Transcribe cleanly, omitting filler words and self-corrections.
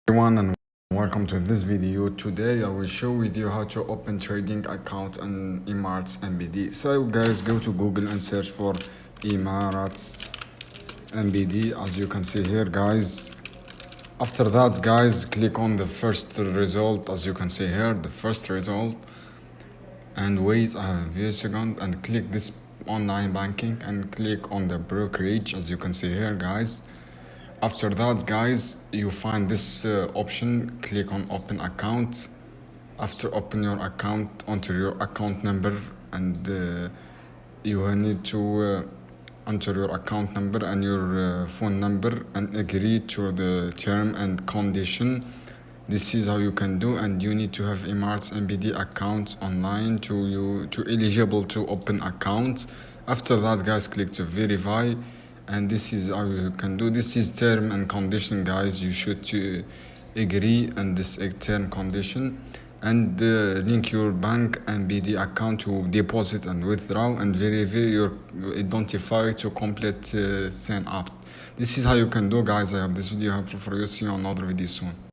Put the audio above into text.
Everyone, and welcome to this video. Today I will show with you how to open trading account on Emirates NBD. So guys, go to Google and search for Emirates NBD, as you can see here, guys. After that, guys, click on the first result, as you can see here, the first result, and wait a few seconds and click this online banking and click on the brokerage, as you can see here, guys. After that, guys, you find this option. Click on open account. After open your account, enter your account number, and you need to enter your account number and your phone number and agree to the term and condition. This is how you can do, and you need to have Emirates NBD account online to eligible to open account. After that, guys, click to verify, and this is how you can do. This is term and condition, guys. You should agree on this term condition, and link your bank NBD account to deposit and withdraw, and verify your identify to complete sign up. This is how you can do, guys. I hope this video helpful for you. See you on another video soon.